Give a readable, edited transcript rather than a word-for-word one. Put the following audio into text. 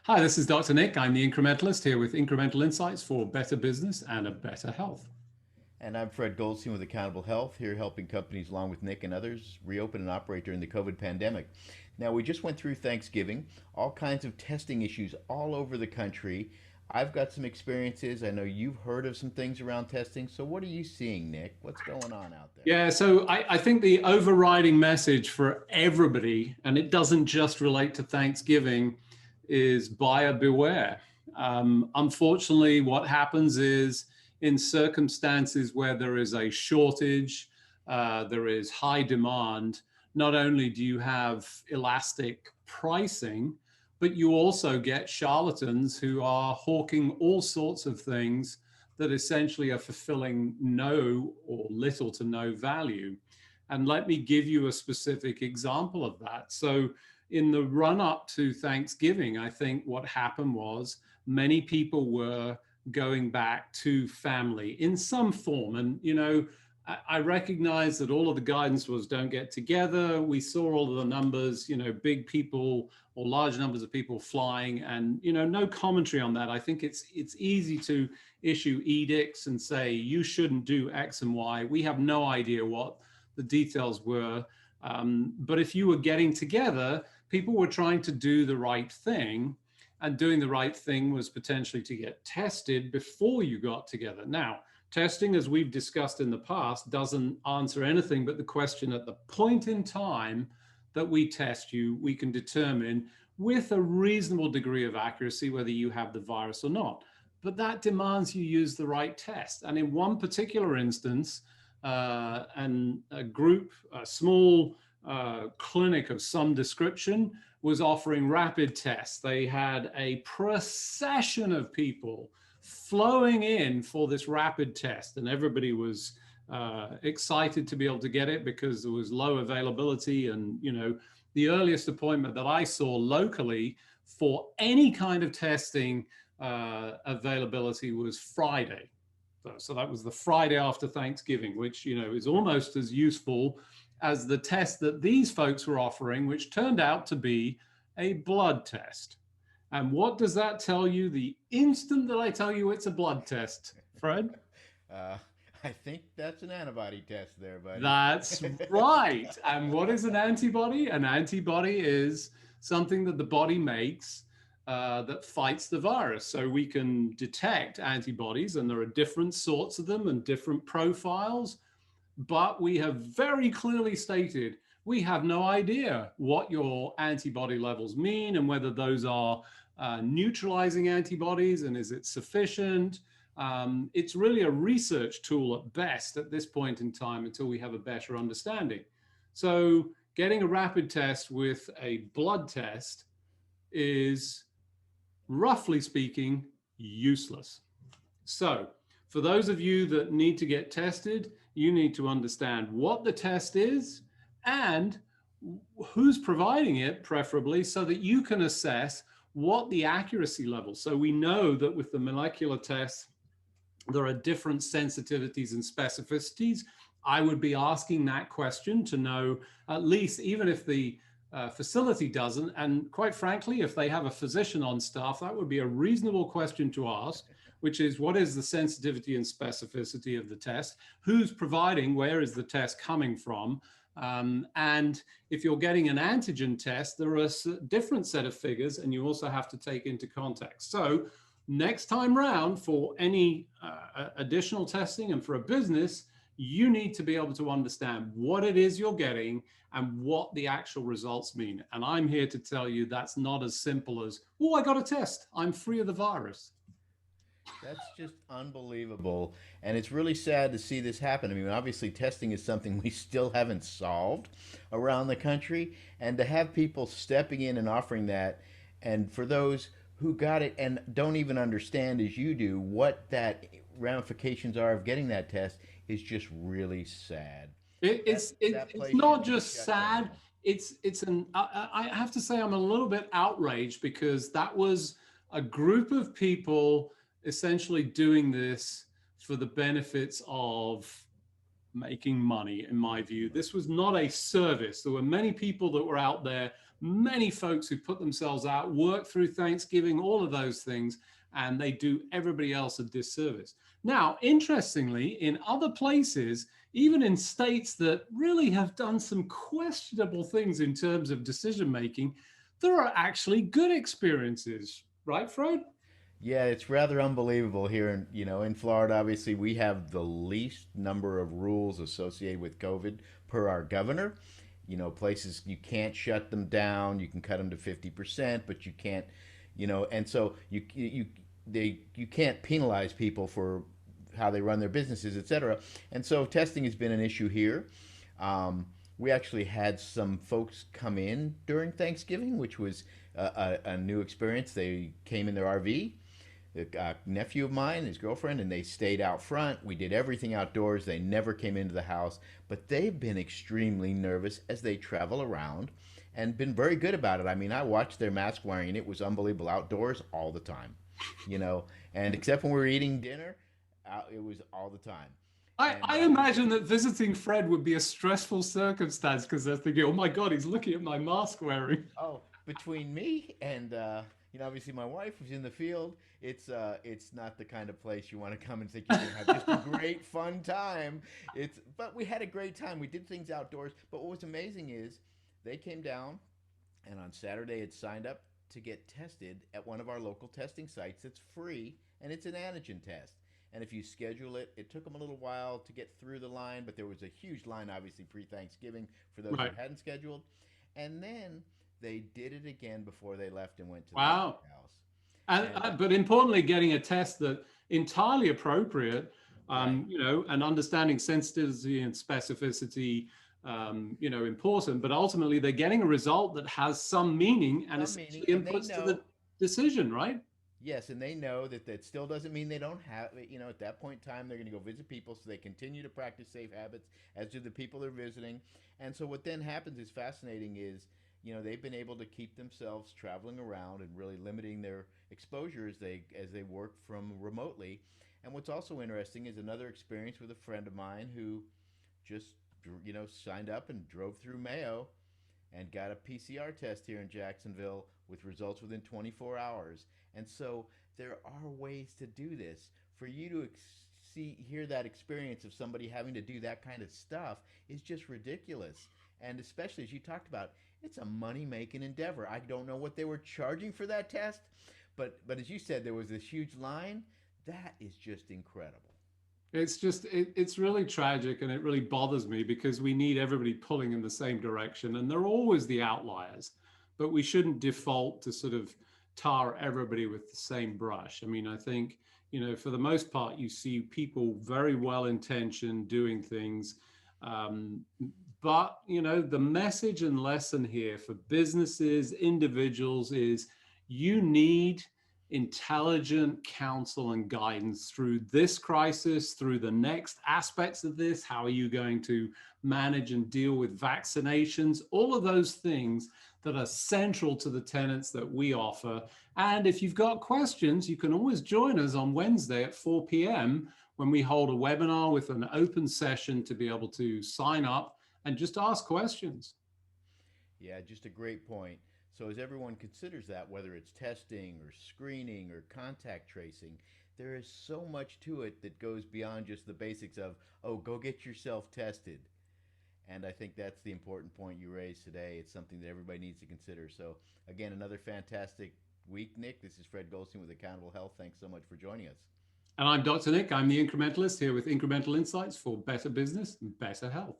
Hi, this is Dr. Nick. I'm the Incrementalist here with incremental insights for better business and a better health. And I'm Fred Goldstein with Accountable Health, here helping companies, along with Nick and others, reopen and operate during the COVID pandemic. Now, we just went through Thanksgiving, all kinds of testing issues all over the country. I've got some experiences. I know you've heard of some things around testing. So, what are you seeing, Nick? What's going on out there? Yeah, so I think the overriding message for everybody, and it doesn't just relate to Thanksgiving, is buyer beware. Unfortunately, what happens is in circumstances where there is a shortage, there is high demand, not only do you have elastic pricing, but you also get charlatans who are hawking all sorts of things that essentially are fulfilling no or little to no value. And let me give you a specific example of that. So, in the run up to Thanksgiving, I think what happened was many people were going back to family in some form. And, I recognize that all of the guidance was don't get together. We saw all of the numbers, big people or large numbers of people flying, and no commentary on that. I think it's easy to issue edicts and say you shouldn't do X and Y. We have no idea what the details were, but if you were getting together, people were trying to do the right thing, and doing the right thing was potentially to get tested before you got together. Now, testing, as we've discussed in the past, doesn't answer anything but the question at the point in time that we test you, we can determine with a reasonable degree of accuracy whether you have the virus or not. But that demands you use the right test. And in one particular instance, and a small clinic of some description was offering rapid tests. They had a procession of people flowing in for this rapid test, and everybody was excited to be able to get it because there was low availability. And the earliest appointment that I saw locally for any kind of testing availability was Friday. So that was the Friday after Thanksgiving, which is almost as useful as the test that these folks were offering, which turned out to be a blood test. And what does that tell you the instant that I tell you it's a blood test, Fred? Uh, I think that's an antibody test there, buddy. That's right. And what is an antibody? An antibody is something that the body makes that fights the virus. So we can detect antibodies, and there are different sorts of them and different profiles. But we have very clearly stated we have no idea what your antibody levels mean and whether those are neutralizing antibodies and is it sufficient. It's really a research tool at best at this point in time until we have a better understanding. So getting a rapid test with a blood test is, roughly speaking, useless. So for those of you that need to get tested, you need to understand what the test is and who's providing it, preferably, so that you can assess what the accuracy level. So we know that with the molecular tests, there are different sensitivities and specificities. I would be asking that question to know, at least, even if the facility doesn't, and quite frankly, if they have a physician on staff, that would be a reasonable question to ask, which is what is the sensitivity and specificity of the test? Who's providing? Where is the test coming from? And if you're getting an antigen test, there are a different set of figures, and you also have to take into context. So next time round, for any additional testing and for a business, you need to be able to understand what it is you're getting and what the actual results mean. And I'm here to tell you that's not as simple as, oh, I got a test, I'm free of the virus. That's just unbelievable. And it's really sad to see this happen. I mean, obviously, testing is something we still haven't solved around the country. And to have people stepping in and offering that, and for those who got it and don't even understand as you do what that ramifications are of getting that test is just really sad. That It's place should not be just shut sad. down. I have to say I'm a little bit outraged because that was a group of people essentially doing this for the benefits of making money. In my view, this was not a service. There were many people that were out there many folks who put themselves out, work through Thanksgiving, all of those things, and they do everybody else a disservice. Now, interestingly, in other places, even in states that really have done some questionable things in terms of decision making, there are actually good experiences, right, Fred? Yeah, it's rather unbelievable here in, in Florida. Obviously, we have the least number of rules associated with COVID per our governor. Places you can't shut them down. You can cut them to 50%, but you can't, and so you can't penalize people for how they run their businesses, etc. And so testing has been an issue here. Um, we actually had some folks come in during Thanksgiving, which was a new experience. They came in their RV, a nephew of mine, his girlfriend, and they stayed out front. We did everything outdoors. They never came into the house, but they've been extremely nervous as they travel around and been very good about it. I mean, I watched their mask wearing, and it was unbelievable outdoors all the time, you know, and except when we were eating dinner, it was all the time. And I imagine that visiting Fred would be a stressful circumstance because they're thinking, oh my God, he's looking at my mask wearing. Oh, between me and obviously my wife who's in the field, it's not the kind of place you want to come and think you're gonna have just a great fun time. But we had a great time. We did things outdoors. But what was amazing is they came down and on Saturday had signed up to get tested at one of our local testing sites. It's free and it's an antigen test. And if you schedule it, it took them a little while to get through the line, but there was a huge line, obviously, pre Thanksgiving for those who Right. hadn't scheduled. And then they did it again before they left and went to the Wow. White House. And, And but importantly, getting a test that entirely appropriate, right, and understanding sensitivity and specificity, important, but ultimately they're getting a result that has some meaning and some meaning, essentially and they inputs to the know. decision, right? Yes, and they know that that still doesn't mean they don't have it. At that point in time, they're going to go visit people, so they continue to practice safe habits, as do the people they're visiting. And so what then happens is fascinating is, they've been able to keep themselves traveling around and really limiting their exposure as they work from remotely. And what's also interesting is another experience with a friend of mine who just signed up and drove through Mayo and got a PCR test here in Jacksonville with results within 24 hours. And so there are ways to do this. For you to hear that experience of somebody having to do that kind of stuff is just ridiculous. And especially as you talked about, it's a money making endeavor. I don't know what they were charging for that test, but as you said, there was this huge line. That is just incredible. It's really tragic and it really bothers me because we need everybody pulling in the same direction and they're always the outliers, but we shouldn't default to sort of tar everybody with the same brush. I mean, I think, for the most part, you see people very well intentioned doing things. Um, but, the message and lesson here for businesses, individuals is you need intelligent counsel and guidance through this crisis, through the next aspects of this. How are you going to manage and deal with vaccinations? All of those things that are central to the tenets that we offer. And if you've got questions, you can always join us on Wednesday at 4 p.m. when we hold a webinar with an open session to be able to sign up and just ask questions. Yeah, just a great point. So, as everyone considers that, whether it's testing or screening or contact tracing, there is so much to it that goes beyond just the basics of, oh, go get yourself tested. And I think that's the important point you raised today. It's something that everybody needs to consider. So, again, another fantastic week, Nick. This is Fred Goldstein with Accountable Health. Thanks so much for joining us. And I'm Dr. Nick. I'm the incrementalist here with incremental insights for better business and better health.